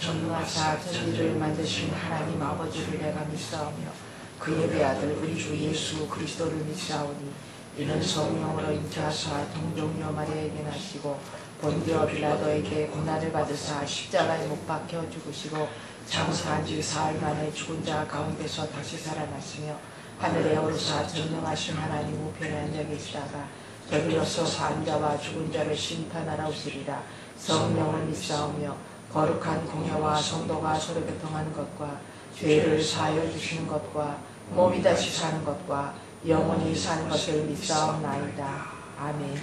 전능하사 천지를 만드신 하나님 아버지를 내가 믿사오며 그의 배아들 우리 주 예수 그리스도를 믿사오니 이는 성령으로 잉태하사 동정녀 마리아에게 나시고 본디오 빌라도에게 고난을 받으사 십자가에 못 박혀 죽으시고 장사한 지 사흘 만에 죽은 자 가운데서 다시 살아났으며 하늘에 오르사 전능하신 하나님 우편에 앉아 계시다가 저리로서 산 자와 죽은 자를 심판하러 오시리라. 성령을 믿사오며 거룩한 공회와 성도가 서로 교통하는 것과 죄를 사하여 주시는 것과 몸이 다시 사는 것과 영원히 사는 것을 믿사옵나이다. 아멘.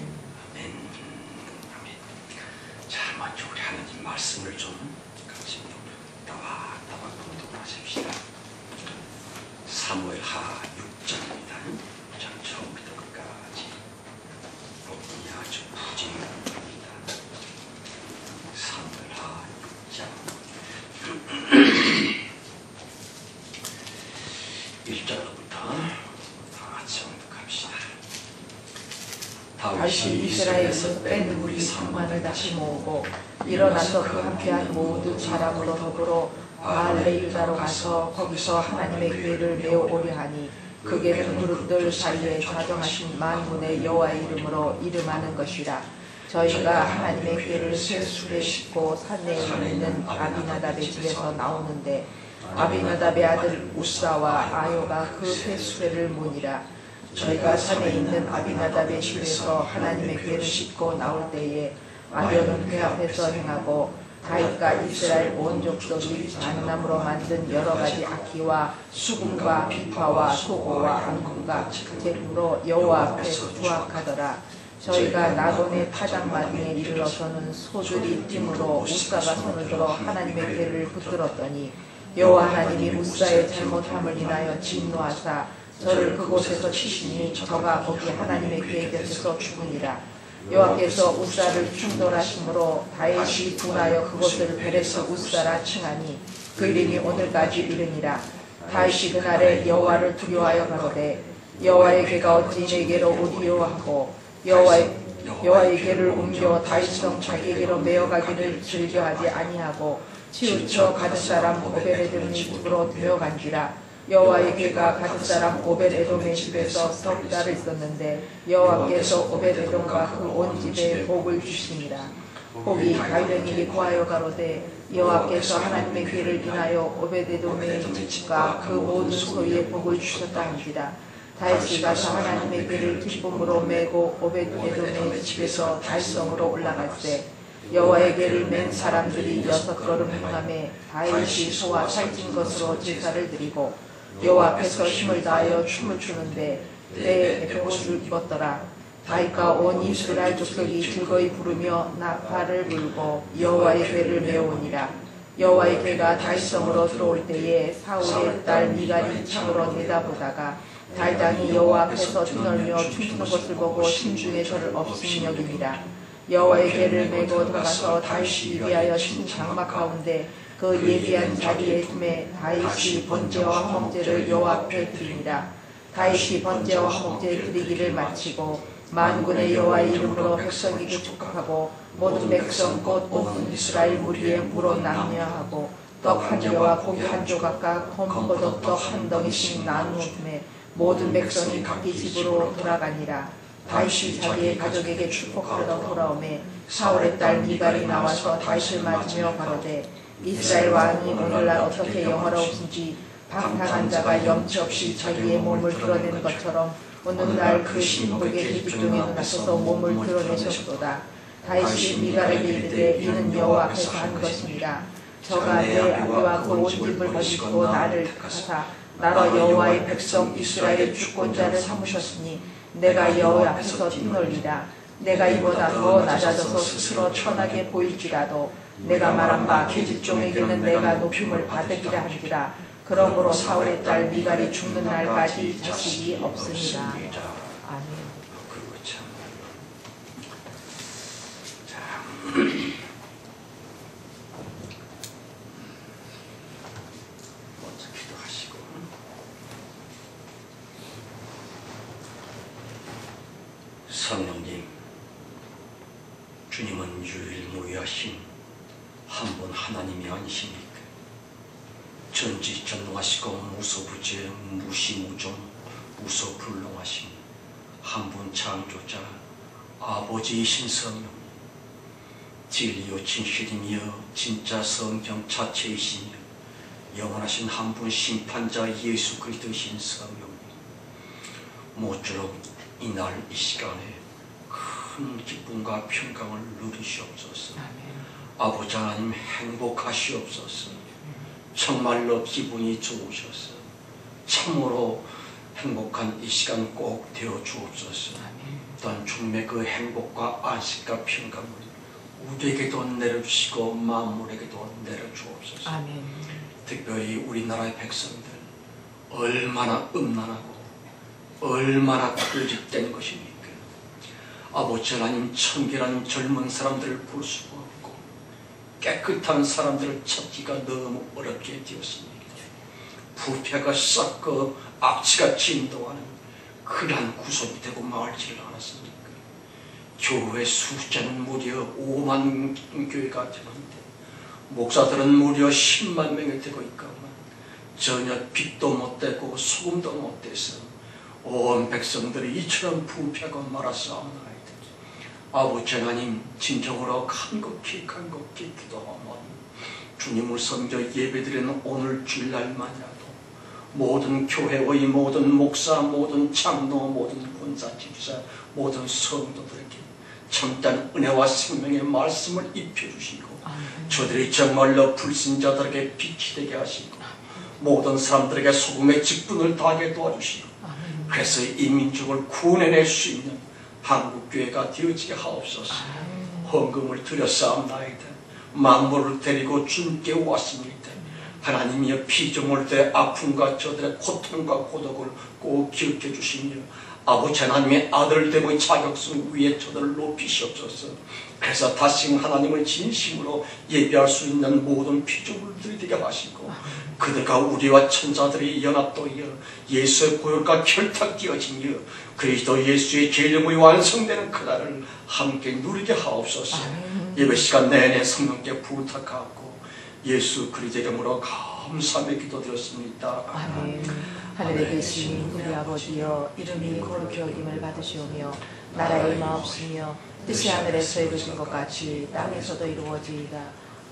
자, 먼저 우리 하나님 말씀을 좀 같이 따와 공독하십시다. 사무엘하 6장입니다. 자, 처음부터 끝까지 부분이 아주 부지런합니다. 사무엘하 6장 1절부터 다 같이 공독합시다. 다시 이스라엘에서 뺀 무리 3만을 다시 모으고 일어나서 그 함께한 모든 사람으로 더불어 바알레 유다로 가서 거기서 하나님의 교회를 메우고려 하니 그게는 그룹들 사이에 좌정하신 만군의 여호와의 이름으로 이름하는 것이라. 저희가 하나님의 교회를 쇠술에 싣고 산내에 있는 아비나답의 집에서 나오는데 아비나답의 아들 우사와 아요가 그 쇠수레를 모니라. 저희가 산에 있는 아비나답의 집에서 하나님의 교회를 싣고 나올 때에 아요는 그 앞에서 행하고 다윗과 이스라엘 온 족속이 잣나무로 만든 여러 가지 악기와 수금과 비파와 소고와 앙금과 제품으로 여호와 앞에 수확하더라. 저희가 나돈의 파장마등에 이르러서는 소들이 뛰므로 우사가 손을 들어 하나님의 궤를 붙들었더니 여호와 하나님이 우사의 잘못함을 인하여 진노하사 저를 그곳에서 치시니 저가 거기 하나님의 궤 곁에서 죽으니라. 여호와께서 우사를 충돌하심으로 다윗이 분하여 그곳을 베레스 우사라 칭하니 그 이름이 오늘까지 이르니라. 다윗이 그날에 여호와를 두려워하여 가로되 여호와의 궤가 어찌 내게로 오리요 하고 여호와의 궤를 옮겨 다윗성 자기에게로 메어가기를 즐겨하지 아니하고 치우쳐 가드 사람 오벨에돔의 집으로 데려간지라. 여호와의 궤가 가드 사람 오벨에돔의 집에서 석 달을 있었는데 여호와께서 오벨에돔과 그 온 집에 복을 주시니라. 복이 다윗에게 고하여 가로되 여호와께서 하나님의 궤를 인하여 오벨에돔의 집과 그 모든 소유에 복을 주셨다 한지라. 다윗이 가서 하나님의 궤를 기쁨으로 메고 오벳에돔의 집에서 달성으로 올라갈새 여호와의 궤를 맨 사람들이 6걸음 행하매 다윗이 소와 살찐 것으로 제사를 드리고 여호와 앞에서 힘을 다하여 춤을 추는데 때에 에봇을 입었더라. 다윗과 온 이스라엘 족속이 즐거이 부르며 나팔을 불고 여호와의 궤를 메우니라. 여호와의 궤가 다윗성으로 들어올 때에 사울의 딸 미갈이 창으로 내다보다가 다윗 왕이 여호와 앞에서 뛰놀며 춤추는 것을 보고 심중에 저를 없음 여기니라. 여호와의 궤를 메고 들어가서 다윗이 위하여 신 장막 가운데 그 예비한 자리에 둠에 다윗이 번제와 화목제를 여호와 앞에 드리니라. 다윗이 번제와 화목제 드리기를 마치고 만군의 여호와의 이름으로 백성에게 축복하고 모든 백성 곧 온 이스라엘 무리에 물어 낭려하고 떡 한 개와 고기 한 조각과 검포도 떡 한 덩이씩 나누었음에 모든 백성이 각기 집으로 돌아가니라. 다윗이 자기의 가족에게 축복하러 돌아오매 사울의 딸 미갈이 나와서 다윗을 맞으며 가로되 이스라엘 왕이 오늘날 어떻게 영화로우신지 방탕한 자가 염치 없이 자기의 몸을 드러내는 것처럼 오늘날 그 신복의 대기중에 나서서 몸을 드러내셨도다. 다윗이 미갈에게 이르되 이는 여호와 앞에서 한 것이니라. 저가 내 아비와 그 온 집을 버리고 나를 가사 나로 여호와의 백성 이스라엘의 주권자를 삼으셨으니 내가 여호와 앞에서 뛰놀리라. 내가 이보다 더 낮아져서 스스로 천하게 보일지라도 내가 말한 바 계집종에게는 내가 높임을 받으리라 한지라. 그러므로 사울의 딸 미갈이 죽는 날까지 자식이 없으니라. 아멘. 성령님, 주님은 유일무이하신 한 분 하나님이 아니십니까? 전지전능하시고 무소부재 무시무종 무소불능하신 한 분 창조자 아버지이신 성령, 진리요 진실이며 진짜 성경 자체이시며 영원하신 한 분 심판자 예수 그리스도이신 성령, 모쪼록 이날 이 시간에 큰 기쁨과 평강을 누리시옵소서. 아버지 하나님 행복하시옵소서. 정말로 기분이 좋으셔서 참으로 행복한 이 시간 꼭 되어 주옵소서. 또한 주님의 그 행복과 안식과 평강을 우리에게도 내려주시고 만물에게도 내려주옵소서. 아멘. 특별히 우리나라의 백성들 얼마나 음란하고 얼마나 거짓된 것입니까? 아버지 하나님, 청결한 젊은 사람들을 볼 수가 없고 깨끗한 사람들을 찾기가 너무 어렵게 되었습니다. 부패가 썩고 악취가 진동하는 그러한 구속이 되고 말지를 않았습니까? 교회 숫자는 무려 5만 교회가 되는데 목사들은 무려 10만 명이 되고 있거만 전혀 빛도 못 되고 소금도 못 돼서 온 백성들이 이처럼 부패하고 말았사옵나이다. 아버지 하나님, 진정으로 간곡히 기도하오니 주님을 섬겨 예배드리는 오늘 주일날만이라도 모든 교회의 모든 목사, 모든 장로, 모든 권사, 집사, 모든 성도들에게 참된 은혜와 생명의 말씀을 입혀주시고 저들이 정말로 불신자들에게 빛이 되게 하시고 모든 사람들에게 소금의 직분을 다하게 도와주시고 그래서 이 민족을 구원해낼 수 있는 한국교회가 되어지게 하옵소서. 헌금을 드렸사옵나이다. 만물을 데리고 주님께 왔습니다. 하나님이여, 피조물 때 아픔과 저들의 고통과 고독을 꼭 기억해 주시며 아버지 하나님의 아들됨의 자격성 위에 저들을 높이시옵소서. 그래서 다시 하나님을 진심으로 예배할 수 있는 모든 피조물들이 되게 하시고 그들과 우리와 천사들이 연합되어 예수의 보혈과 결탁되어지며 그리스도 예수의 계명이 완성되는 그날을 함께 누리게 하옵소서. 예배 시간 내내 성령께 부탁하고 예수 그리스도의 이름으로 감사하며 기도드렸습니다. 아멘. 하늘에 계신 우리 아버지여, 이름이 거룩히 여김을 받으시오며 나라의 마옵시며 뜻이 하늘에서 이루어진 것 같이 땅에서도 이루어지이다.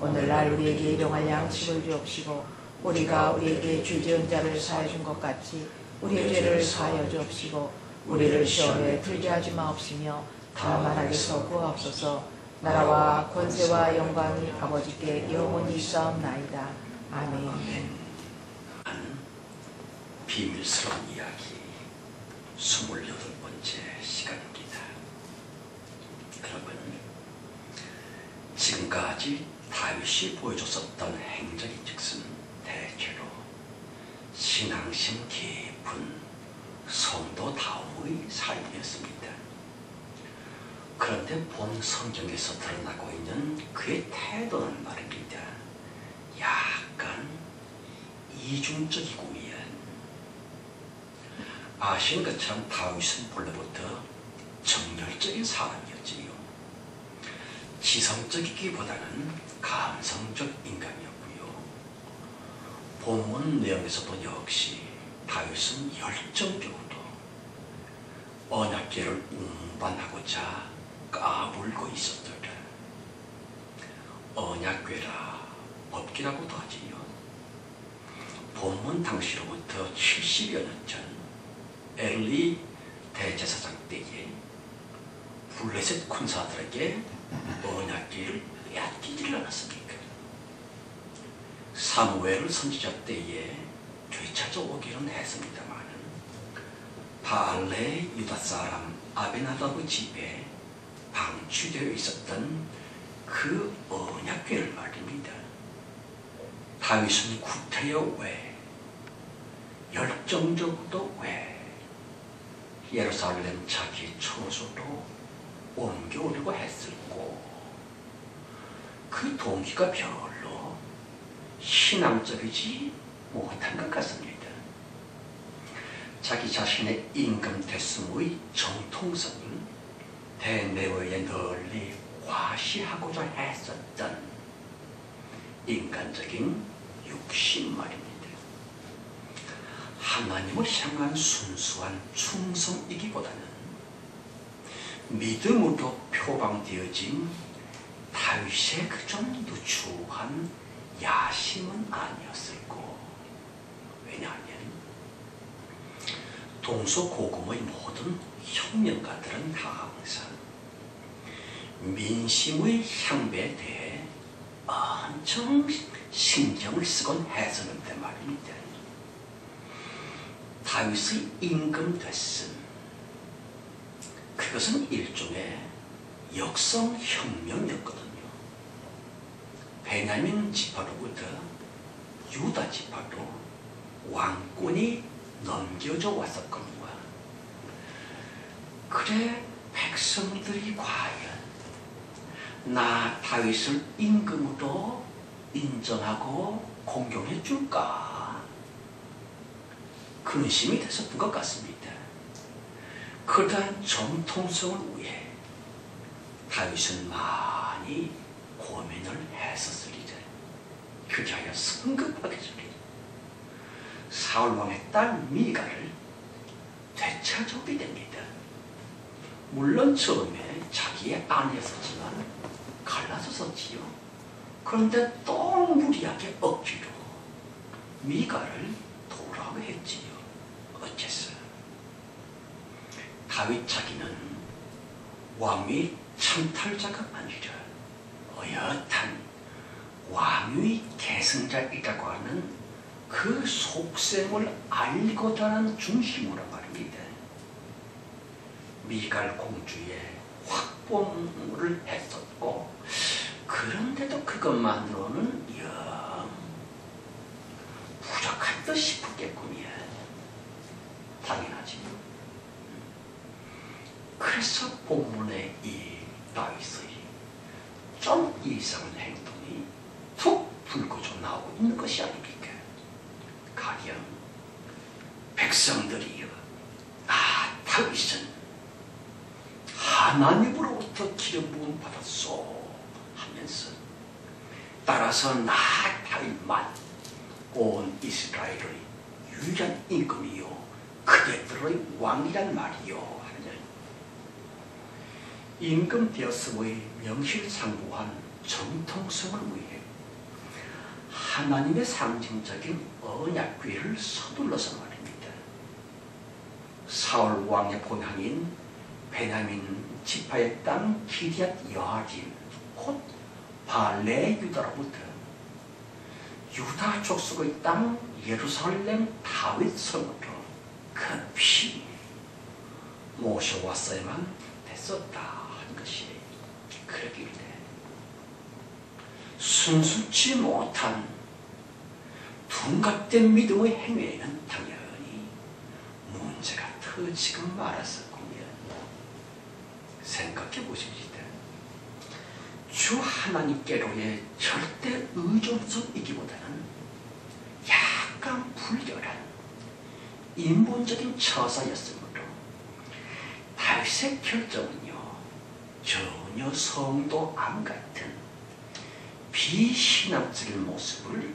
오늘날 우리에게 일용할 양식을 주옵시고 우리가 우리에게 죄 지은 자를 사하여 준 것 같이 우리의 죄를 사하여 주옵시고 우리를 시험에 들게 하지 마옵시며 다만 악에서 구하옵소서. 나라와 권세와 영광이 아버지께 영원히 있사옵나이다. 아멘. 비밀스러운 이야기 28번째 시간입니다. 여러분, 지금까지 다윗이 보여줬었던 행적이 즉슨 대체로 신앙심 깊은 성도 다움의 삶이었습니다. 그런데 본 성경에서 드러나고 있는 그의 태도는 말입니다. 약간 이중적이고요. 아시는 것처럼 다윗은 본래부터 정열적인 사람이었지요. 지성적이기보다는 감성적 인간이었고요. 본문 내용에서도 역시 다윗은 열정적으로 언약궤를 운반하고자 까불고 있었더라. 언약궤라 법궤라고도 하지요. 본문 당시로부터 70여 년 전 엘리 대제사장 때에 블레셋 군사들에게 언약궤를 빼앗기지를 않았습니까? 사무엘 선지자 때에 되찾아오기는 했습니다만 바알레 유다 사람 아베나답의 집에 방치되어 있었던 그 언약궤를 말입니다. 다윗은 구태여 왜, 열정적으로 왜 예루살렘 자기 처소로 옮겨오려고 했을고, 그 동기가 별로 신앙적이지 못한 것 같습니다. 자기 자신의 임금됐음의 정통성을 대내외에 널리 과시하고자 했었던 인간적인 육신 말입니다. 하나님을 향한 순수한 충성이기보다는 믿음으로 표방되어진 다윗의 그 좀 누추한 야심은 아니었을고. 왜냐하면 동서고금의 모든 혁명가들은 다 항상 민심의 향배에 대해 엄청 신경을 쓰곤 했었는데 말입니다. 다윗의 임금됐음, 그것은 일종의 역성혁명이었거든요. 베냐민 지파로부터 유다 지파로 왕권이 넘겨져 왔었거든요. 그래 백성들이 과연 나 다윗을 임금으로 인정하고 공경해 줄까? 근심이 됐었던 것 같습니다. 그러한 정통성을 위해 다윗은 많이 고민을 했었으리라. 그리하여 성급하게 저리 사울왕의 딸 미가를 되찾아오게 됩니다. 물론 처음에 자기의 아내였었지만 갈라졌었지요. 그런데 또 무리하게 억지로 미가를 돌아오게 했지요. 어째서? 다윗 자기는 왕위 창탈자가 아니라 어엿한 왕위 계승자이라고 하는 그 속셈을 알고자 하는 중심으로 말입니다. 미갈 공주의 확보를 했었고, 그런데도 그것만으로는 영 부족한 듯 싶었겠군요. 당연하지. 그래서 본문의 이 다윗의 좀 이상한 행동이 툭 불거져 나오고 있는 것이 아닙니까? 가령 백성들이여, 다윗은 하나님으로부터 기름 부음 받았소 하면서, 따라서 나 다윗만 온 이스라엘의 유일한 임금이요 그대들의 왕이란 말이요 하느냐. 임금 되었음의 명실상부한 정통성을 위해 하나님의 상징적인 언약궤를 서둘러서 말입니다. 사울 왕의 본향인 베냐민 지파의 땅 기럇 여아림, 곧 발레 유다로부터 유다 족속의 땅 예루살렘 다윗 성으로 급히 모셔왔어야만 됐었다 하는 것이, 그러길래 순수치 못한 둔갑된 믿음의 행위에는 당연히 문제가 터지고 말았었군요. 생각해 보십시다. 주 하나님께로의 절대 의존성이기보다는 약간 불결한 인본적인 처사였으므로 다윗의 결정은요, 전혀 성도 안 같은 비신앙적인 모습을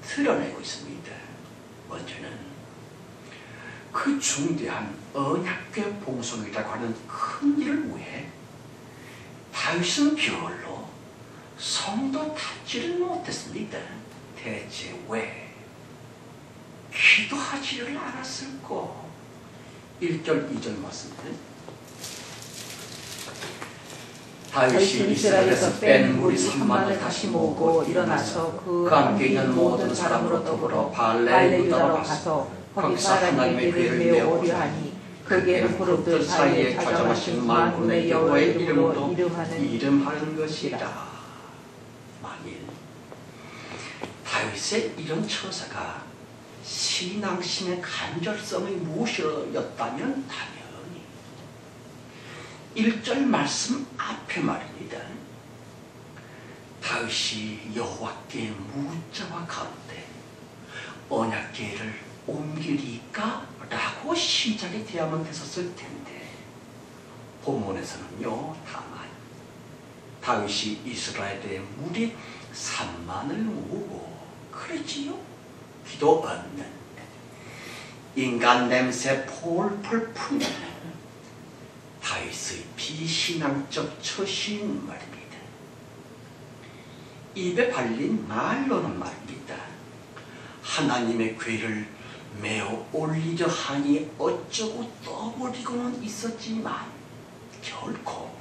드러내고 있습니다. 먼저는 그 중대한 언약궤 봉송이라고 하는 큰 일을 위해 다윗은 별로 성도 닫지를 못했습니다. 대체 왜? 기도하지를 않았을까? 1절 2절 말씀입니다. 다윗이 이스라엘에서 뺀 무리 3만을 다시 모으고 일어나서 그 함께 있는 모든 사람으로 더불어 발레 유다로 가서 거기서 하나님의 궤를 메어 오려 하니, 거기에는 그룹들 사이에 다정하신 만군의 여호와의 이름으로 이름하는 것이라. 만일 다윗의 이런 처사가 신앙심의 간절성의 무엇이었다면 당연히 1절 말씀 앞에 말입니다. 다윗이 여호와께 묻자와 가로되 언약궤를 옮기리까? 라고 시작이 되어야만 됐었을 텐데, 본문에서는요, 다만 다윗이 이스라엘의 무리 산만을 모으고 그러지요. 기도 없는 인간 냄새 폴폴 풍기는 다윗의 비신앙적 처신 말입니다. 입에 발린 말로는 말입니다. 하나님의 괴를 메어 올리려 하니 어쩌고 떠버리고는 있었지만 결코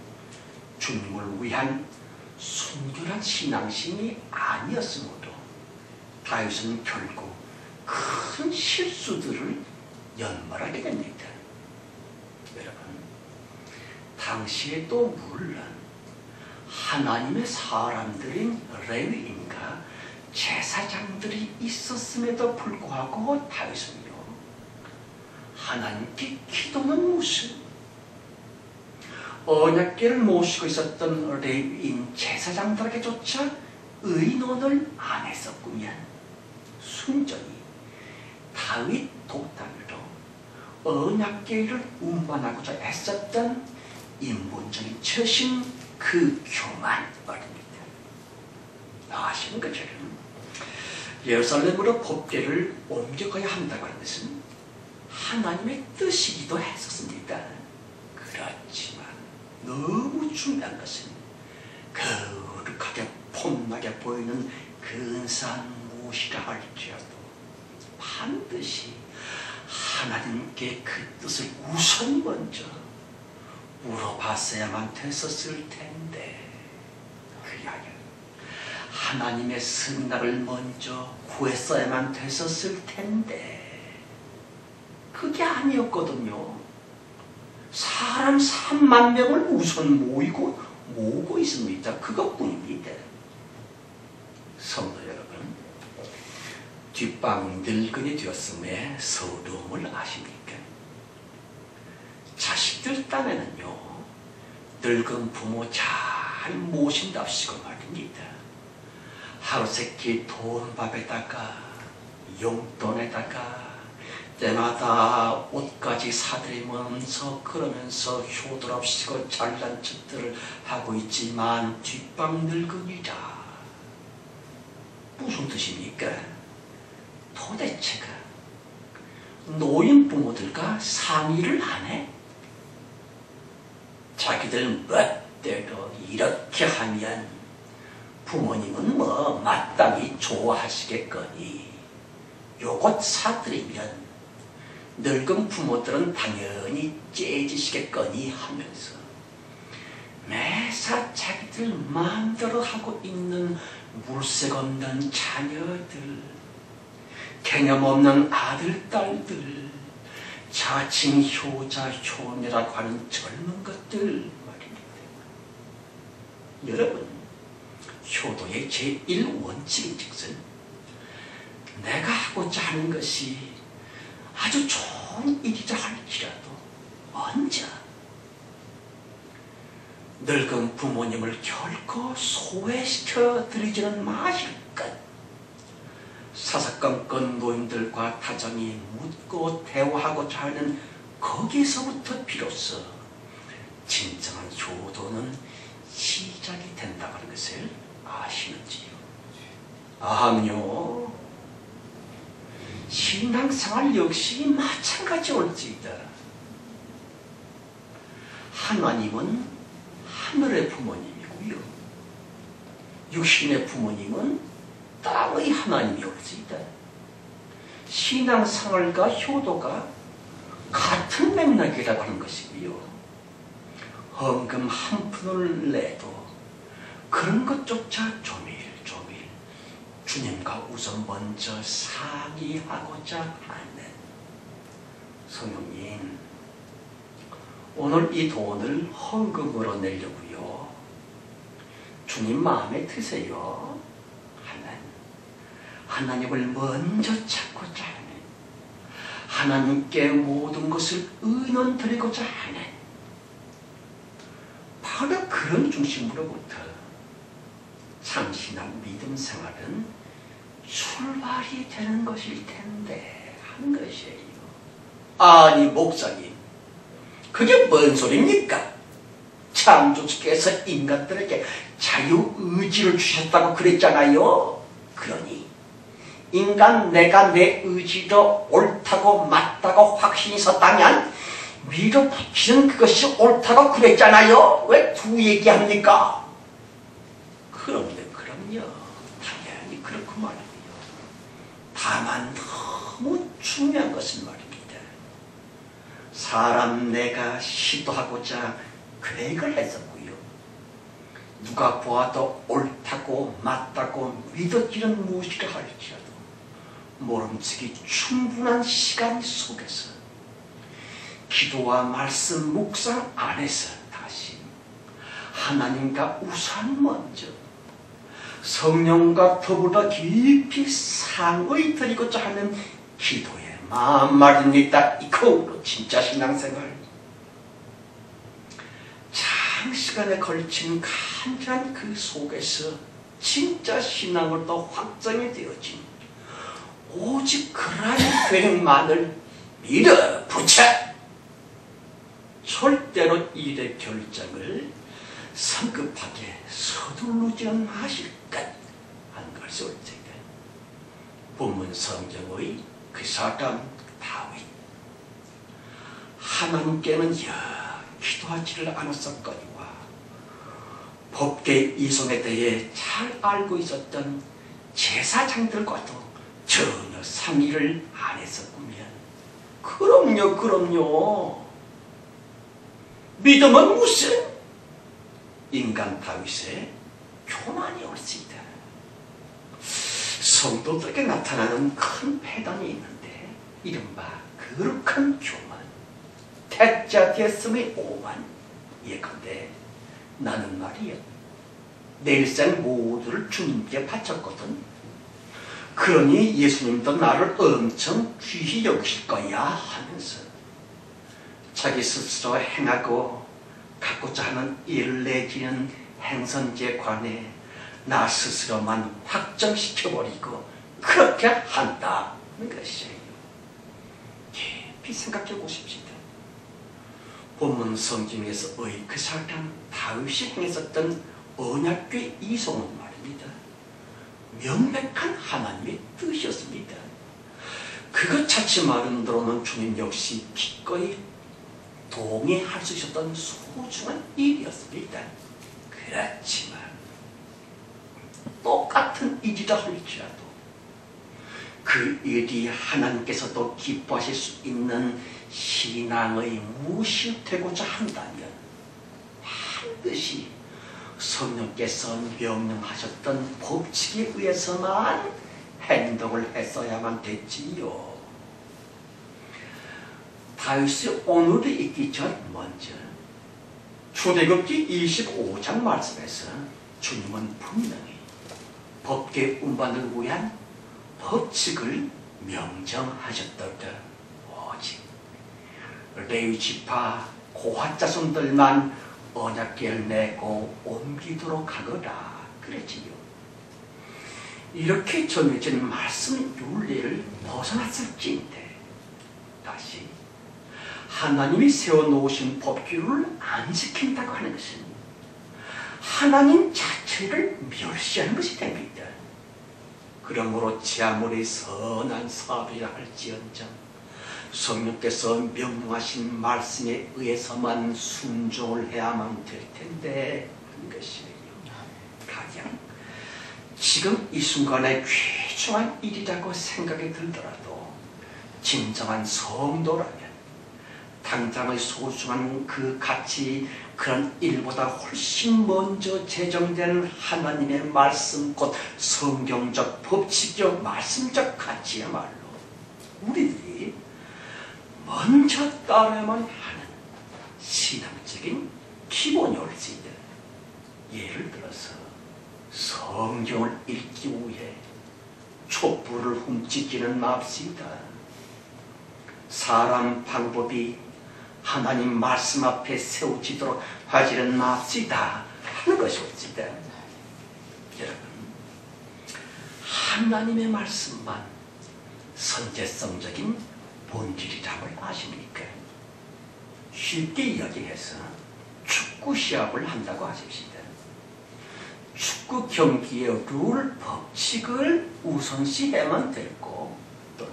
주님을 위한 순결한 신앙심이 아니었으므로 다윗은 결국 큰 실수들을 연말하게 됩니다. 여러분, 당시에도 물론 하나님의 사람들인 레위인과 제사장들이 있었음에도 불구하고 다윗은요, 하나님께 기도는 무슨 언약궤를 모시고 있었던 레위인 제사장들에게조차 의논을 안 했었구면 순전히 다윗 독단으로 언약궤를 운반하고자 애썼던 인본적인 처신, 그 교만 말입니다. 아시는 것처럼 예루살렘으로 법궤를 옮겨가야 한다고 하는 것은 하나님의 뜻이기도 했었습니다. 그렇지만 너무 중요한 것은 거룩하게 폼나게 보이는 근사한 무엇이라 할지라도 반드시 하나님께 그 뜻을 우선 먼저 물어봤어야만 됐었을 텐데, 그게 아니라 하나님의 승낙을 먼저 구했어야만 됐었을 텐데, 그게 아니었거든요. 사람 3만 명을 우선 모으고 있습니다. 그것뿐입니다. 성도 여러분, 뒷방 늙은이 되었음에 서러움을 아십니까? 자식들 딴에는요, 늙은 부모 잘 모신답시고 말입니다. 하루세끼 돈밥에다가 용돈에다가 때마다 옷까지 사드리면서 그러면서 효도랍시고 잘난 척들을 하고 있지만 뒷방 늙은이라 무슨 뜻입니까? 도대체가 노인 부모들과 상의를 안 해? 자기들 멋대로 이렇게 하면 부모님은 뭐 마땅히 좋아하시겠거니 요것 사드리면 늙은 부모들은 당연히 째지시겠거니 하면서 매사 자기들 마음대로 하고 있는 물색 없는 자녀들, 개념 없는 아들, 딸들, 자칭 효자, 효녀라고 하는 젊은 것들 말입니다. 여러분, 효도의 제1원칙인즉슨 내가 하고자 하는 것이 아주 좋은 일이라 할지라도 먼저 늙은 부모님을 결코 소외시켜 드리지는 마실 것, 사사건건 노인들과 다정히 묻고 대화하고자 하는 거기서부터 비로소 진정한 효도는 시작이 된다고 하는 것을 아시는지요? 아니요. 신앙생활 역시 마찬가지일지이다. 하나님은 하늘의 부모님이고요, 육신의 부모님은 땅의 하나님이올지이다. 신앙생활과 효도가 같은 맥락이라고 하는 것이고요, 헌금 한 푼을 내도 그런 것조차 조밀조밀 주님과 우선 먼저 상의하고자 하는, 성령님, 오늘 이 돈을 헌금으로 내려고요, 주님 마음에 드세요. 하나님을 먼저 찾고자 하는, 하나님께 모든 것을 의논 드리고자 하는, 바로 그런 중심으로부터 참신한 믿음 생활은 출발이 되는 것일 텐데 하는 것이에요. 아니 목사님, 그게 뭔 소리입니까? 창조주께서 인간들에게 자유의지를 주셨다고 그랬잖아요. 그러니 인간 내가 내 의지로 옳다고 맞다고 확신이 섰다면 밀어붙이는 그것이 옳다고 그랬잖아요. 왜 두 얘기합니까? 그럼요. 당연히 그렇고 말이에요. 다만 너무 중요한 것은 말입니다. 사람 내가 시도하고자 계획을 했었고요. 누가 보아도 옳다고 맞다고 믿어지는 무엇이라 할지라도 모름지기 충분한 시간 속에서 기도와 말씀 묵상 안에서 다시 하나님과 우선 먼저 성령과 더불어 깊이 상의 드리고자 하는 기도의 마음 말입니다. 이거로 진짜 신앙생활 장시간에 걸친 간절한 그 속에서 진짜 신앙으로 확정이 되어진 오직 그러한 계획만을 밀어붙여 절대로 일의 결정을 성급하게 서두르지는 마실 것 한 것을 올지다. 본문 성경의 그 사람 다윗 하나님께는 기도하지를 않았었거니와 법계 이송에 대해 잘 알고 있었던 제사장들과도 전혀 상의를 안 했었군요. 그럼요. 믿음은 무슨 인간 다윗의 교만이 옳습니다. 성도들에게 나타나는 큰 패단이 있는데 이른바 거룩한 교만, 태자 됐음의 오만. 예컨대 나는 말이야 내 일생 모두를 주님께 바쳤거든. 그러니 예수님도 나를 엄청 귀히 여기실 거야 하면서 자기 스스로 행하고 갖고자 하는 일을 내지는 행선지에 관해 나 스스로만 확정시켜버리고 그렇게 한다는 것이에요. 깊이 생각해 보십시다. 본문 성경에서의 그 사람 다윗이 행했었던 언약궤 이송은 말입니다. 명백한 하나님의 뜻이었습니다. 그것 자체만으로는 주님 역시 기꺼이 동의할 수 있었던 소중한 일이었습니다. 그렇지만 똑같은 일이라 할지라도 그 일이 하나님께서도 기뻐하실 수 있는 신앙의 무엇이 되고자 한다면 반드시 성령께서 명령하셨던 법칙에 의해서만 행동을 했어야만 됐지요. 다윗이 오늘이 있기 전 먼저 출애굽기 25장 말씀에서 주님은 분명히 법계 운반을 위한 법칙을 명정하셨더라. 오직 레위 지파 고핫 자손들만 언약궤를 내고 옮기도록 하거라 그랬지요. 이렇게 정해진 말씀 윤리를 벗어났을지인데 다시 하나님이 세워놓으신 법규를 안 지킨다고 하는 것은 하나님 자체를 멸시하는 것이 됩니다. 그러므로 제 아무리 선한 사업이라 할지언정 성령께서 명령하신 말씀에 의해서만 순종을 해야만 될 텐데 하는 것이에요. 가령 지금 이 순간에 귀중한 일이라고 생각이 들더라도 진정한 성도라면 당장의 소중한 그 가치 그런 일보다 훨씬 먼저 제정된 하나님의 말씀 곧 성경적 법칙적 말씀적 가치야말로 우리들이 먼저 따라야만 하는 신앙적인 기본이 옳지다. 예를 들어서 성경을 읽기 위해 촛불을 훔치지는 맙시다. 사람 방법이 하나님 말씀 앞에 세워지도록 하지는 맙시다 하는 것이 옳지다. 여러분, 하나님의 말씀만 선제성적인 본질이라고 아십니까? 쉽게 이야기해서 축구 축구 시합을 한다고 하십시다. 축구 경기의 룰, 법칙을 우선시해만 되고 또는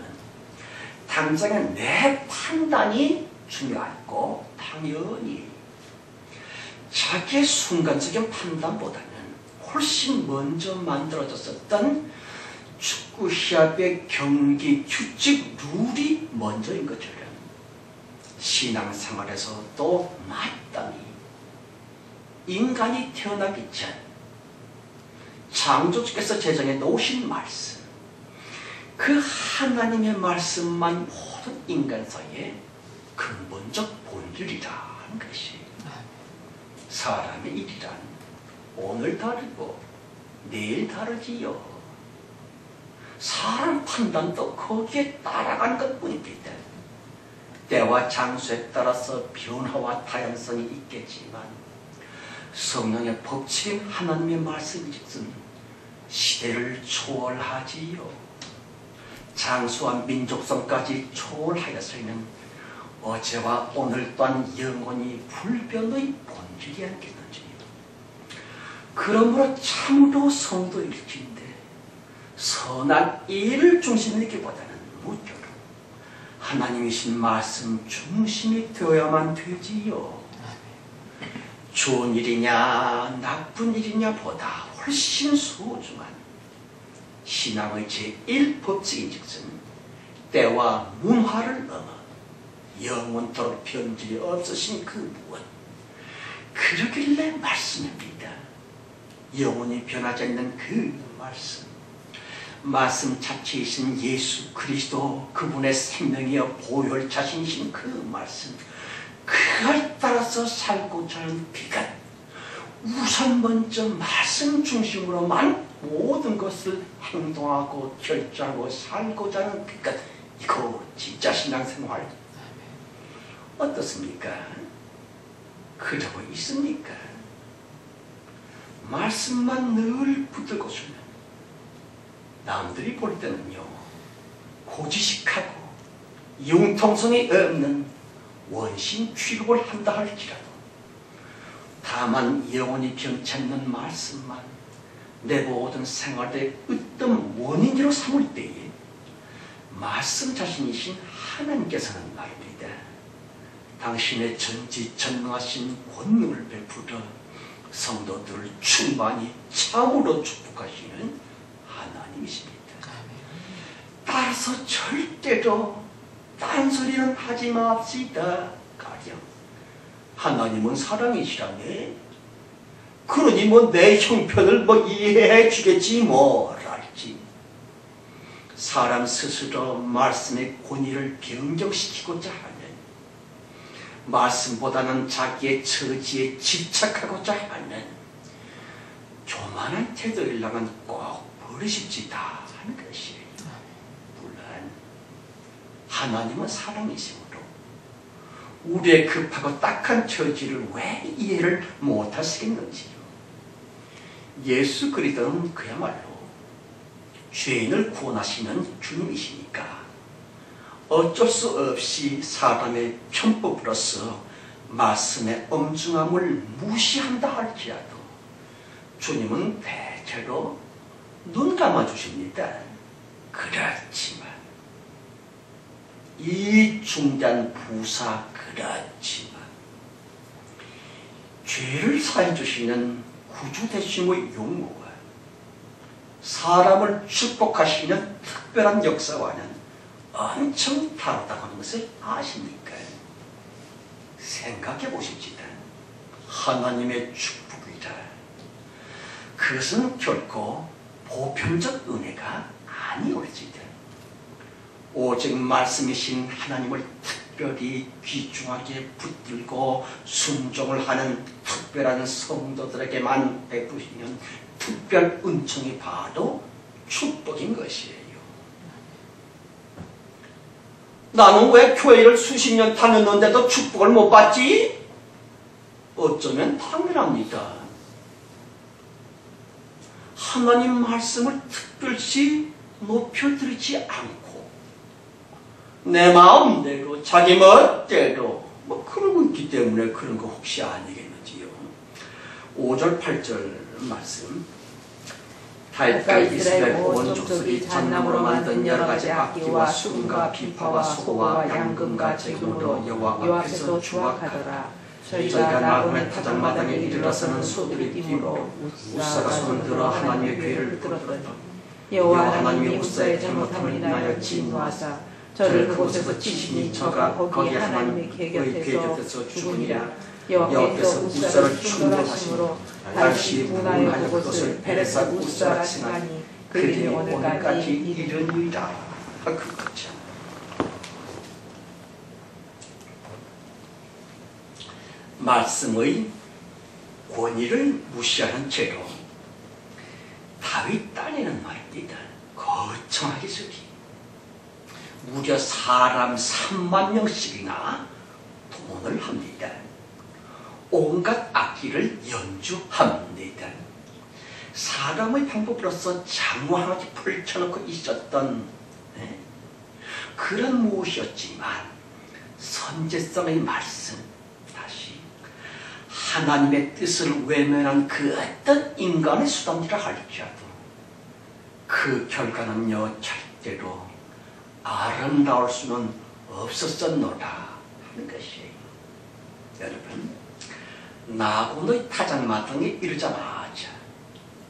당장의 내 판단이 중요하고 당연히 자기의 순간적인 판단보다는 훨씬 먼저 만들어졌었던 축구 시합의 경기 규칙 룰이 먼저인 것처럼 신앙생활에서도 마땅히 인간이 태어나기 전 창조주께서 제정해 놓으신 말씀, 그 하나님의 말씀만 모든 인간사의 근본적 본질이라 하는 것이 사람의 일이란 오늘 다르고 내일 다르지요. 사람 판단도 거기에 따라가는 것뿐입니다. 때와 장소에 따라서 변화와 다양성이 있겠지만 성령의 법칙인 하나님의 말씀이즉슨 시대를 초월하지요. 장소와 민족성까지 초월하여서는 어제와 오늘 또한 영원히 불변의 본질이 아니겠는지요. 그러므로 참으로 성도일진데 선한 일을 중심이기보다는 무조건 하나님이신 말씀 중심이 되어야만 되지요. 좋은 일이냐 나쁜 일이냐 보다 훨씬 소중한 신앙의 제1법칙인즉슨 때와 문화를 넘어 영원토록 변질이 없으신 그 무엇, 그러길래 말씀입니다. 영원히 변하지 않는 그 말씀 자체이신 예수 그리스도, 그분의 생명이여 보혈자신이신 그 말씀, 그걸 따라서 살고자 하는 비가 우선 먼저 말씀 중심으로만 모든 것을 행동하고 결정하고 살고자 하는 비가, 이거 진짜 신앙생활 어떻습니까? 그러고 있습니까? 말씀만 늘 붙들고 주면 남들이 볼 때는요 고지식하고 융통성이 없는 원신 취급을 한다 할지라도 다만 영원히 변치 않는 말씀만 내 모든 생활의 어떤 원인으로 삼을 때에 말씀 자신이신 하나님께서는 말입니다. 당신의 전지전능하신 권능을 베풀어 성도들을 충만히 참으로 축복하시는 하나님이십니다. 따라서 절대로 딴소리는 하지 맙시다. 가령 하나님은 사랑이시라며, 그러니 뭐 내 형편을 뭐 이해해 주겠지 뭐랄지. 사람 스스로 말씀의 권위를 변경시키고자 하는, 말씀보다는 자기의 처지에 집착하고자 하는 교만한 태도를 향한 꼭 버리십시다 하는 것이에요. 물론 하나님은 사랑이시므로 우리의 급하고 딱한 처지를 왜 이해를 못하시겠는지요. 예수 그리스도는 그야말로 죄인을 구원하시는 주님이시니까 어쩔 수 없이 사람의 편법으로서 말씀의 엄중함을 무시한다 할지라도 주님은 대체로 눈 감아주십니다. 그렇지만 이 중대한 부사, 그렇지만 죄를 사해주시는 구주되심의 용무와 사람을 축복하시는 특별한 역사와는 엄청 다르다고 하는 것을 아십니까? 생각해 보십시다. 하나님의 축복이다. 그것은 결코 보편적 은혜가 아니올지다. 오직 말씀이신 하나님을 특별히 귀중하게 붙들고 순종을 하는 특별한 성도들에게만 베푸시는 특별 은총이 바로 축복인 것이에요. 나는 왜 교회를 수십 년 다녔는데도 축복을 못 받지? 어쩌면 당연합니다. 하나님 말씀을 특별시 높여드리지 않고 내 마음대로 자기 멋대로 뭐 그러고 있기 때문에 그런 거 혹시 아니겠는지요. 5절 8절 말씀. 다윗과 이스라엘 온 족속이 잣나무로 만든 여러 가지 악기와 수금과 비파와 소고와 양금과 제금으로 여호와 앞에서 주악하더라. 저희가 나그네 타작마당에 이르러서는 소들이 뛰므로 우사가 손을 들어 하나님의 괴를 들었더니 여호와 하나님이 우사의 잘못함을 인하여 진노하사 저를 그곳에서 치시니 저가 거기에 하나님의 곁에서 죽으니라. 여호와께서 우사를 충돌하심으로 다시 분하여 그것을 베레사 우사라 칭하니 그들이 오늘까지 이르니라. 그렇죠. 말씀의 권위를 무시하는 죄로 다윗 딴에는 말입니다. 거창하게 쓰기 무려 사람 3만 명씩이나 동원을 합니다. 온갖 악기를 연주합니다. 사람의 방법으로서 장황하게 펼쳐놓고 있었던 그런 무엇이었지만 선제성의 말씀, 다시 하나님의 뜻을 외면한 그 어떤 인간의 수단이라 할지라도 그 결과는요 절대로 아름다울 수는 없었었노라 하는 것이에요. 여러분, 나곤의 타작마당에 이르자마자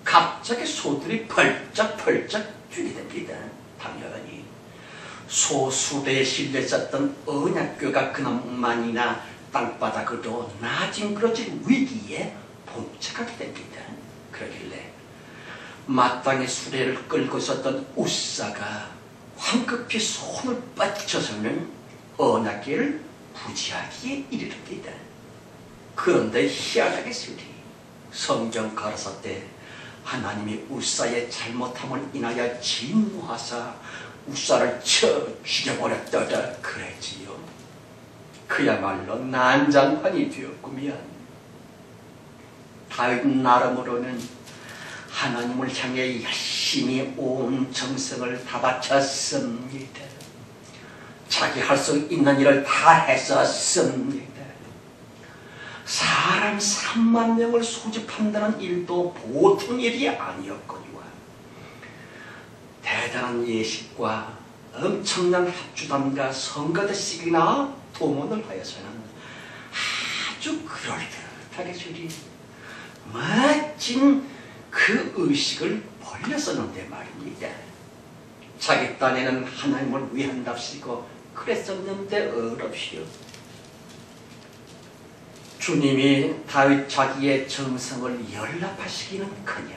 갑자기 소들이 펄쩍펄쩍 뛰게 됩니다. 당연히 소수대에 실려있었던 언약궤가 그나마니나 땅바닥으로 나징그러질 위기에 봉착하게 됩니다. 그러길래 마땅히 수레를 끌고 있었던 우사가 황급히 손을 뻗쳐서는 언약궤를 부지하기에 이르릅니다. 그런데 희한하게 쓰리 성경 가라사 때 하나님이 우사의 잘못함을 인하여 진노하사 우사를 쳐 죽여버렸더라 그랬지요. 그야말로 난장판이 되었구면 다윗 나름으로는 하나님을 향해 열심히 온 정성을 다 바쳤습니다. 자기 할 수 있는 일을 다 했었습니다. 사람 3만 명을 소집한다는 일도 보통 일이 아니었거니와 대단한 예식과 엄청난 합주단과 성가대식이나 동원을 하여서는 아주 그럴듯하게 주리 멋진 그 의식을 벌렸었는데 말입니다. 자기 딴에는 하나님을 위한답시고 그랬었는데 어렵시오. 주님이 다윗 자기의 정성을 연락하시기는커녕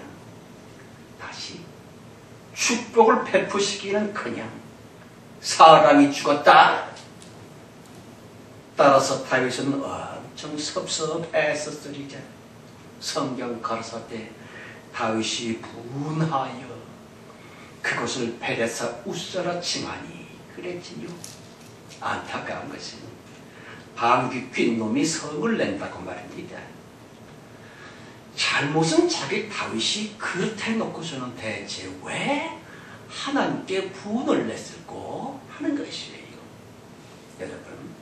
다시 축복을 베푸시기는커녕 사람이 죽었다. 따라서 다윗은 엄청 섭섭했었으리자. 성경 가라사 때 다윗이 분하여 그것을 베레사 우사라 칭하니 그랬지요. 안타까운 것은 방귀 낀 놈이 성을 낸다고 말입니다. 잘못은 자기 다윗이 그렇게 놓고서는 대체 왜 하나님께 분을 냈을까 하는 것이에요. 여러분,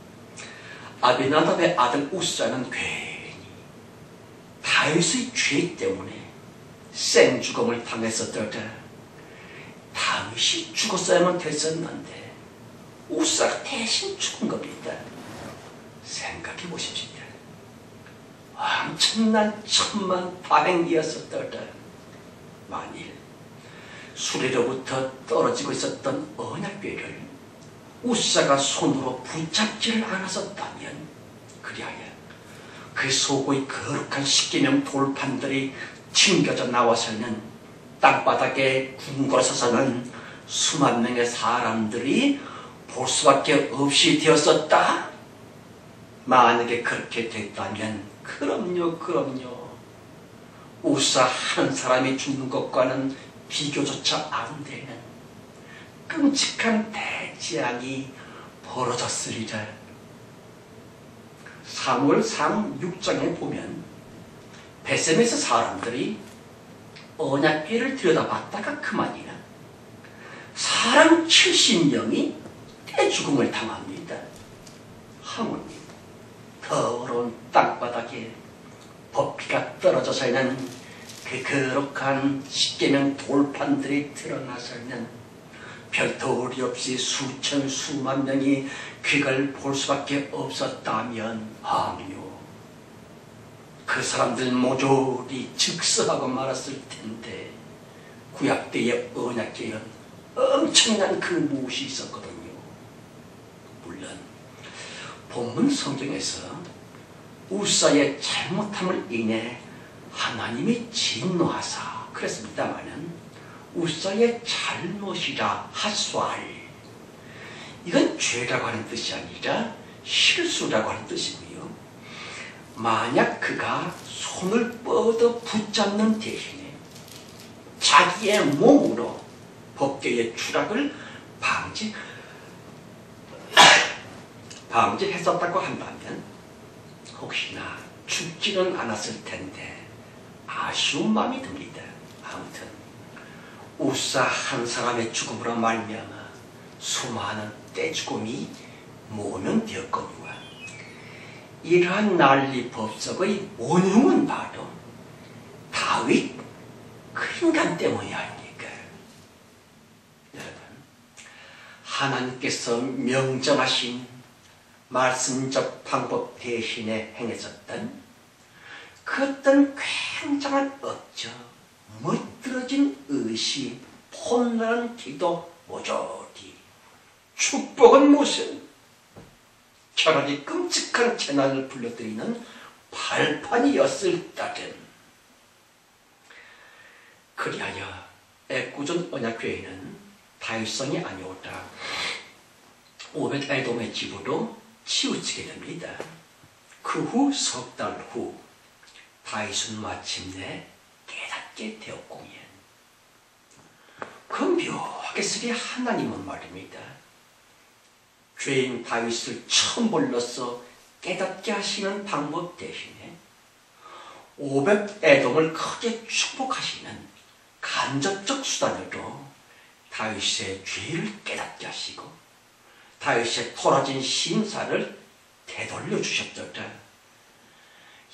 아비나답의 아들 우사는 괜히 다윗의 죄 때문에 생죽음을 당했었더라. 다윗이 죽었어야만 됐었는데 우사가 대신 죽은 겁니다. 생각해 보십시오. 엄청난 천만다행이었었더라. 만일 수레로부터 떨어지고 있었던 언약궤를 우사가 손으로 붙잡지를 않았었다면 그리하여 그 속의 거룩한 십계명 돌판들이 튕겨져 나와서는 땅바닥에 굴러서서는 수만 명의 사람들이 볼 수밖에 없이 되었었다. 만약에 그렇게 됐다면 그럼요. 우사 한 사람이 죽는 것과는 비교조차 안 되는 끔찍한 대재앙이 벌어졌으리라. 사무엘상 6장에 보면 베셈에서 사람들이 언약궤를 들여다봤다가 그만이나 사람 70명이 대죽음을 당합니다. 하모님, 더러운 땅바닥에 법비가 떨어져서 있는 그 거룩한 십계명 돌판들이 드러나서 있는 별도리 없이 수천 수만 명이 그걸 볼 수밖에 없었다면 아니요, 그 사람들 모조리 즉사하고 말았을 텐데 구약 때의 언약궤에는 엄청난 그 무엇이 있었거든요. 물론 본문 성경에서 우사의 잘못함을 인해 하나님이 진노하사 그랬습니다마는 우사의 잘못이라 하소할, 이건 죄라고 하는 뜻이 아니라 실수라고 하는 뜻이고요. 만약 그가 손을 뻗어 붙잡는 대신에 자기의 몸으로 법궤의 추락을 방지했었다고 한다면 혹시나 죽지는 않았을 텐데 아쉬운 마음이 듭니다. 아무튼 우사 한 사람의 죽음으로 말미암아 수많은 떼죽음이 모면되었거니와 이러한 난리법석의 원흉은 바로 다윗 그 인간 때문이 아닙니까? 여러분, 하나님께서 명정하신 말씀적 방법 대신에 행했었던 그 어떤 굉장한 억저, 멋들어진 의심, 혼란한 기도 모조리 축복은 무슨 차라리 끔찍한 재난을 불러들이는 발판이었을 따름. 그리하여 애꿎은 언약궤에는 다윗성이 아니오다 오벳에돔의 집으로 치우치게 됩니다. 그 후 석 달 후 다윗은 마침내 깨닫게 되었공예. 그 묘하게 쓰리 하나님은 말입니다. 죄인 다윗을 처음 불러서 깨닫게 하시는 방법 대신에 오벳에돔을 크게 축복하시는 간접적 수단으로 다윗의 죄를 깨닫게 하시고 다윗의 토라진 신사를 되돌려 주셨더라.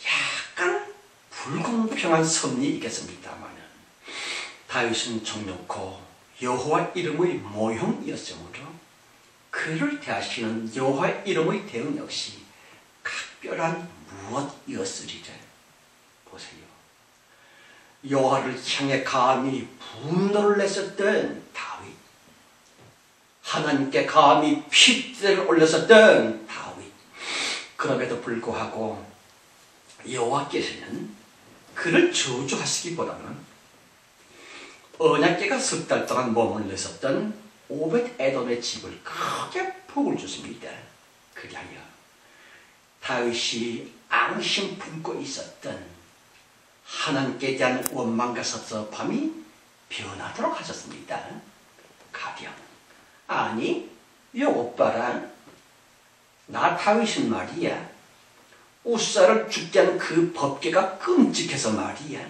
약간 불공평한 섭리이겠습니다마는 다윗은 정놓고 여호와 이름의 모형이었으므로 그를 대하시는 여호와 이름의 대응 역시 각별한 무엇이었으리라. 보세요. 여호와를 향해 감히 분노를 냈었던 다윗, 하나님께 감히 핏대를 올렸었던 다윗, 그럼에도 불구하고 여호와께서는 그를 저주하시기보다는 언약궤가 석 달 동안 머물렀었던 오벳에돔의 집을 크게 복을 주십니다. 그리하여 다윗이 앙심 품고 있었던 하나님께 대한 원망과 섭섭함이 변하도록 하셨습니다. 가령 아니 요 오빠랑 나 다윗은 말이야 우사를 죽게 하는 그 법궤가 끔찍해서 말이야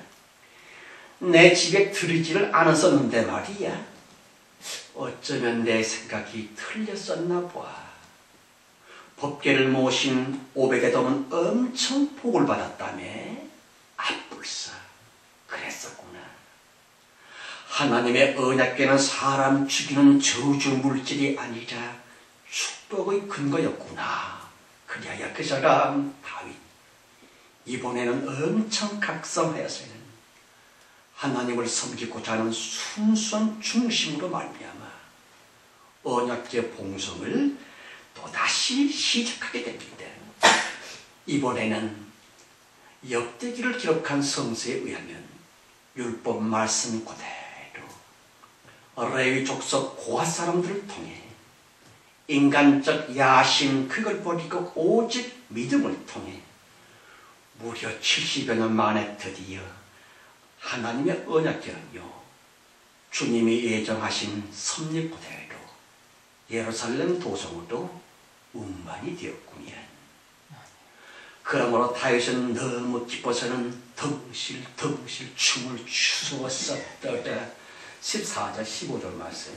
내 집에 들이지를 않았었는데 말이야 어쩌면 내 생각이 틀렸었나 봐. 법궤를 모신 오벳에돔은 엄청 복을 받았다며. 아뿔싸 그랬었구나. 하나님의 언약궤는 사람 죽이는 저주 물질이 아니라 축복의 근거였구나. 그리하여 그 사람 다윗 이번에는 엄청 각성하여서는 하나님을 섬기고자 하는 순수한 중심으로 말미암아 언약궤 봉송을 또다시 시작하게 됩니다. 이번에는 역대기를 기록한 성서에 의하면 율법 말씀 그대로 레위 족속 고아 사람들을 통해 인간적 야심 그걸 버리고 오직 믿음을 통해 무려 70여 년 만에 드디어 하나님의 언약궤는요 주님이 예정하신 섭리 그대로 예루살렘 도성으로 운반이 되었군요. 그러므로 다윗은 너무 기뻐서는 덩실덩실 춤을 추었었더라. 14절 15절 말씀.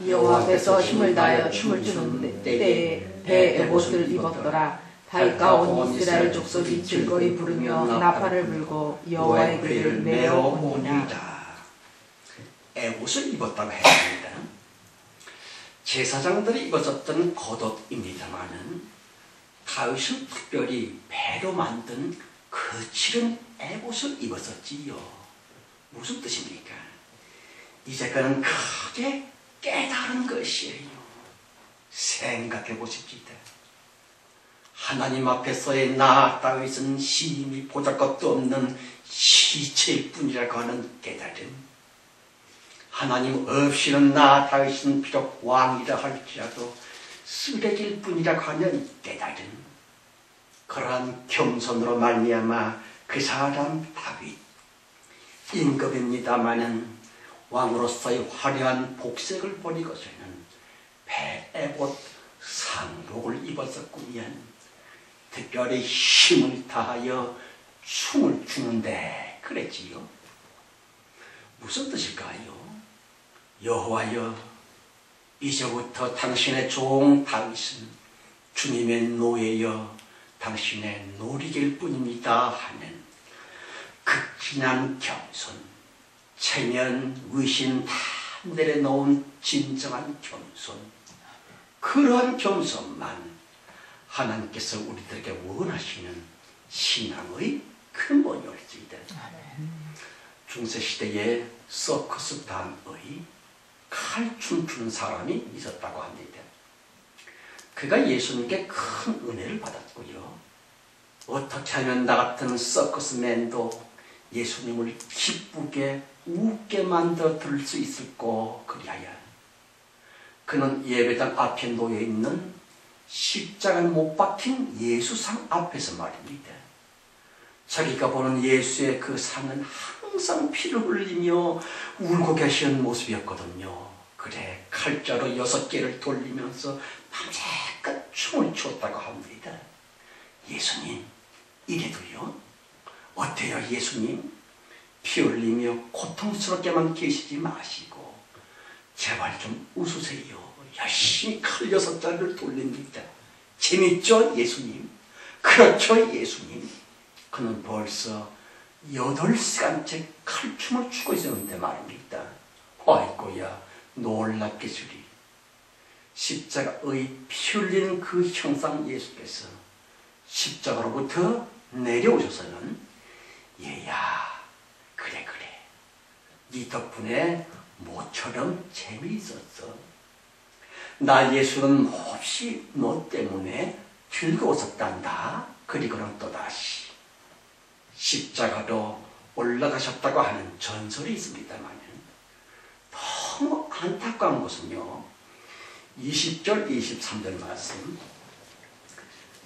여호와 앞에서 힘을 다하여 춤을 추는 때에 배 에봇을 입었더라. 다윗과 온 이스라엘 족속이 즐거이 부르며 나팔을 불고 여호와의 괴를 메어오니라. 에봇을 입었다고 했습니다. 제사장들이 입었었던 겉옷입니다마는 다윗은 특별히 배로 만든 거칠은 에봇을 입었었지요. 무슨 뜻입니까? 이제 그는 크게 깨달은 것이에요. 생각해 보십시다. 하나님 앞에서의 나 다윗은 신임이 보잘것도 없는 시체일 뿐이라고 하는 깨달음. 하나님 없이는 나 다윗은 비록 왕이라 할지라도 쓰레기일 뿐이라고 하는 깨달음. 그러한 겸손으로 말미암아 그 사람 다윗 임금입니다마는 왕으로서의 화려한 복색을 버리고서는 베에봇 상복을 입었었군요. 특별히 힘을 다하여 춤을 추는데 그랬지요. 무슨 뜻일까요? 여호와여, 이제부터 당신의 종 다윗은 주님의 노예여 당신의 놀이길 뿐입니다 하는 극진한 겸손, 체면, 의심 다 내려놓은 진정한 겸손. 그러한 겸손만 하나님께서 우리들에게 원하시는 신앙의 근본이올지이다. 중세시대에 서커스단의 칼춤 추는 사람이 있었다고 합니다. 그가 예수님께 큰 은혜를 받았고요. 어떻게 하면 나 같은 서커스맨도 예수님을 기쁘게 웃게 만들어 들을 수 있을까 그리하여 그는 예배당 앞에 놓여있는 십자가에 못 박힌 예수상 앞에서 말입니다. 자기가 보는 예수의 그 상은 항상 피를 흘리며 울고 계시는 모습이었거든요. 그래 칼자루 6개를 돌리면서 밤새껏 춤을 췄다고 합니다. 예수님 이래도요? 어때요 예수님? 피 흘리며 고통스럽게만 계시지 마시고 제발 좀 웃으세요. 열심히 칼 6자루를 돌립니다. 재밌죠 예수님? 그렇죠 예수님? 그는 벌써 8시간째 칼춤을 추고 있었는데 말입니다. 아이고야 놀랍게주리. 십자가의 피 흘리는 그 형상 예수께서 십자가로부터 내려오셔서는 얘야 그래 네 덕분에 모처럼 재미있었어. 나 예수는 몹시 너 때문에 즐거웠었단다. 그리고는 또다시 십자가로 올라가셨다고 하는 전설이 있습니다만 너무 안타까운 것은요. 20절 23절 말씀.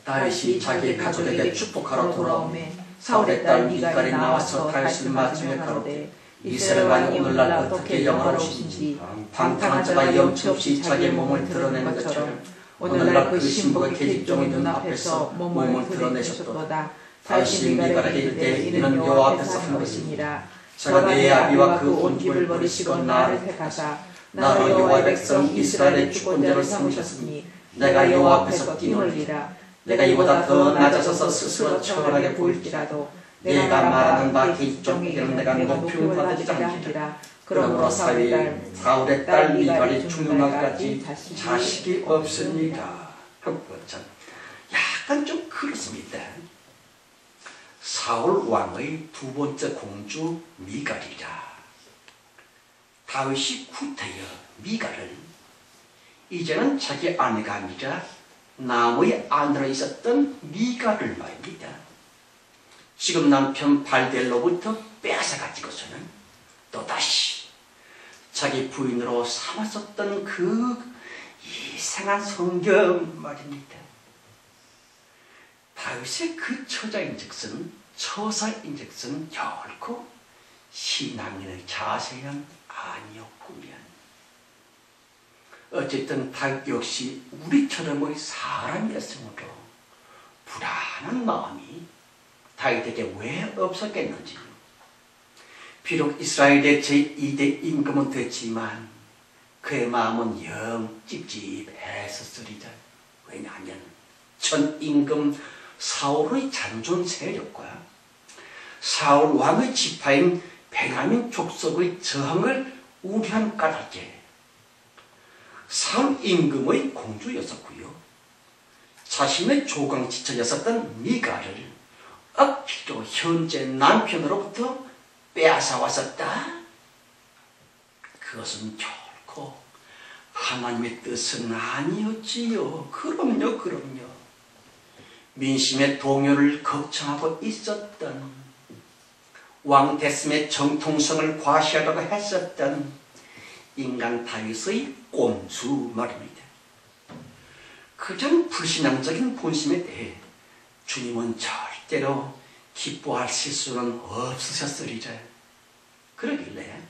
다윗이 자기 가족에게 축복하러 돌아오매 사울의 딸 미갈이 나와서 다윗을 맞으며 가로되 이스라엘 왕이 오늘날 어떻게 영화로우신지 방탕한 자가 염치 없이 자기의 몸을 드러내는 것처럼 오늘날 그 신복의 계집종의 눈앞에서 몸을 드러내셨도다. 다윗이 미갈에게 이르되 이는 여호와 앞에서 한 것이니라. 저가 내 아비와 그 온 집을 버리시고 나를 택하사 나로 여호와의 백성 이스라엘의 주권자를 삼으셨으니 내가 여호와 앞에서 뛰놀리라. 내가 이보다 더 낮아져서 스스로 처벌하게 보일지라도 내가 말하는 바 계집종에게는 내가 높임을 받지 않기라. 그러므로 사울의 딸 미갈이 죽는 날까지 자식이 없으니까. 약간 좀 그렇습니다. 사울 왕의 두 번째 공주 미갈이라. 다윗이 구태여 미갈은 이제는 자기 아내가 아니라 나무의 안으로 있었던 미갈을 말입니다. 지금 남편 발델로부터 빼앗아가지고서는 또다시 자기 부인으로 삼았었던 그 이상한 성경 말입니다. 다윗의 그 처자인즉슨 결코 신앙인의 자세는 아니었구면. 어쨌든 다윗 역시 우리처럼의 사람이었으므로 불안한 마음이 다윗에게 왜 없었겠는지. 비록 이스라엘의 제2대 임금은 됐지만 그의 마음은 영 찝찝했었으리다. 왜냐하면 전 임금 사울의 잔존 세력과 사울 왕의 지파인 베냐민 족속의 저항을 우려한 까닭에 사울 임금의 공주였었고요. 자신의 조강지처였었던 미갈을 억지로 현재 남편으로부터 빼앗아 왔었다. 그것은 결코 하나님의 뜻은 아니었지요. 그럼요. 민심의 동요를 걱정하고 있었던, 왕 됐음의 정통성을 과시하려고 했었던 인간 다윗의 꼼수 말입니다. 그런 불신앙적인 본심에 대해 주님은 절대로 기뻐하실 수는 없으셨으리라. 그러길래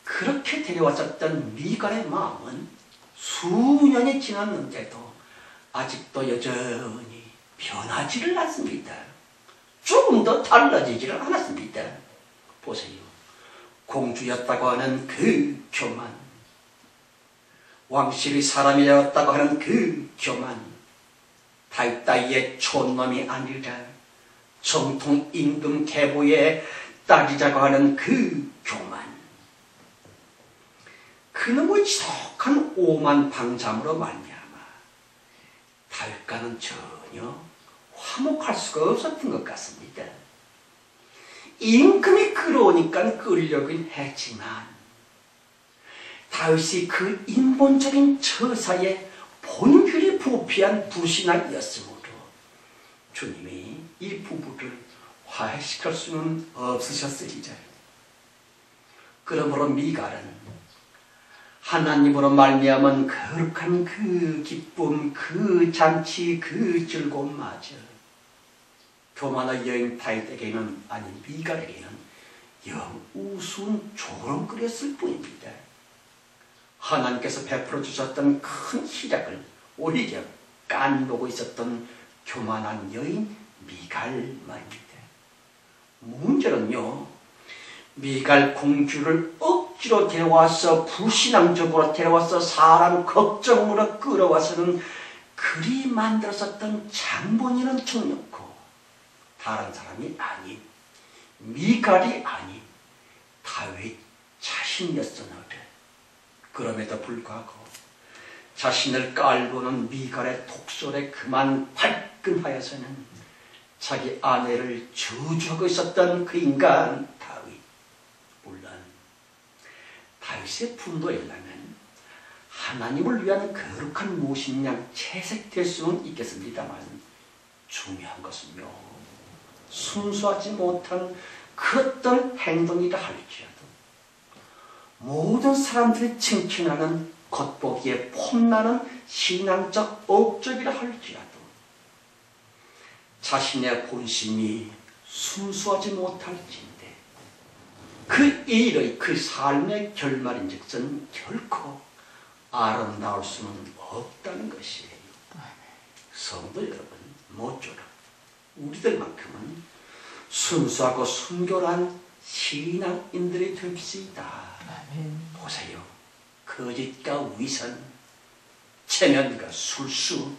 그렇게 데려왔었던 미갈의 마음은 수년이 지났는데도 아직도 여전히 변하지를 않습니다. 조금 더 달라지지를 않았습니다. 보세요. 공주였다고 하는 그 교만, 왕실의 사람이었다고 하는 그 교만, 다윗 따위의 촌놈이 아니라 정통 임금 계보의 딸이라고 하는 그 교만, 그놈의 지독한 오만방자함으로 말미암아 다윗과는 전혀 화목할 수가 없었던 것 같습니다. 임금이 끌어오니까 끌려긴 했지만 다윗이 그 인본적인 처사에 본질이 부패한 불신앙이었으므로 주님이 이 부부를 화해시킬 수는 없으셨으리라. 그러므로 미갈은 하나님으로 말미암은 거룩한 그 기쁨, 그 잔치, 그 즐거움마저 교만의 여인 다윗에게는, 아니 미갈에게는 영 우스운 조롱거렸을 뿐입니다. 하나님께서 베풀어 주셨던 큰 희락을 오히려 깐보고 있었던 교만한 여인 미갈 말입니다. 문제는요, 미갈 공주를 억지로 데려와서, 불신앙적으로 데려와서 사람 걱정으로 끌어와서는 그리 만들었었던 장본인은 정놓고 다른 사람이 아닌, 미갈이 아닌 다윗 자신이었으므로 그럼에도 불구하고 자신을 깔보는 미갈의 독설에 그만 발끈하여서는 자기 아내를 저주하고 있었던 그 인간 다윗. 물론 다윗의 분노에는 하나님을 위한 거룩한 모신양 채색될 수는 있겠습니다만 중요한 것은요, 순수하지 못한 그 어떤 행동이라 할지라도 모든 사람들이 칭찬하는 겉보기에 폼나는 신앙적 업적이라 할지라도 자신의 본심이 순수하지 못할지인데 그 일의, 그 삶의 결말인즉슨 결코 아름다울 수는 없다는 것이에요. 성도 여러분, 모쪼록 우리들만큼은 순수하고 순결한 신앙인들이 됩시다. 보세요. 거짓과 위선, 체면과 술수,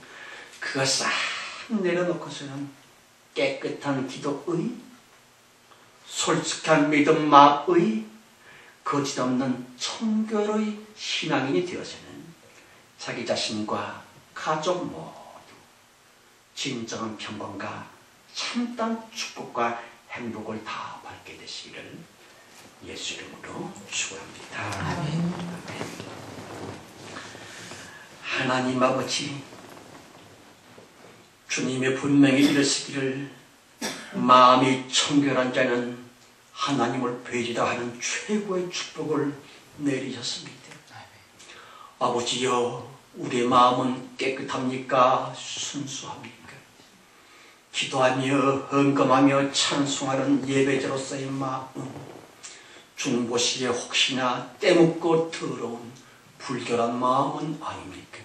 그거 싹 내려놓고서는 깨끗한 기도의, 솔직한 믿음 마의, 거짓 없는 청결의 신앙인이 되어서는 자기 자신과 가족 모두 진정한 평강과 참된 축복과 행복을 다 받게 되시기를 예수 이름으로 축원합니다. 아멘. 하나님 아버지, 주님이 분명히 이르시기를 마음이 청결한 자는 하나님을 뵈리라 하는 최고의 축복을 내리셨습니다. 아버지여, 우리의 마음은 깨끗합니까? 순수합니까? 기도하며 헌금하며 찬송하는 예배자로서의 마음, 중보시기에 혹시나 때묻고 더러운 불결한 마음은 아닙니까?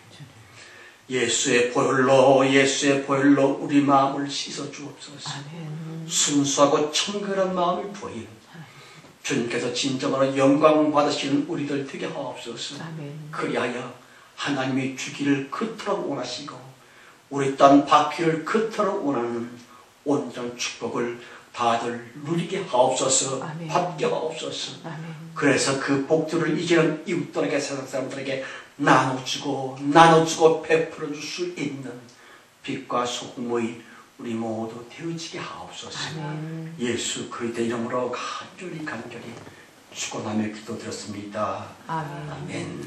예수의 보혈로 우리 마음을 씻어 주옵소서. 순수하고 청결한 마음을 부여 주님께서 진정으로 영광 받으시는 우리들 되게 하옵소서. 그리하여 하나님이 주기를 그토록 원하시고 우리 땅 바퀴를 그토록 원하는 온전한 축복을 다들 누리게 하옵소서. 아멘. 받게 하옵소서. 아멘. 그래서 그 복들을 이제는 이웃들에게, 세상 사람들에게 나눠주고 베풀어 줄 수 있는 빛과 소금의 우리 모두 되어지게 하옵소서. 아멘. 예수 그리스도의 이름으로 간절히 축원하며 기도드렸습니다. 아멘. 아멘.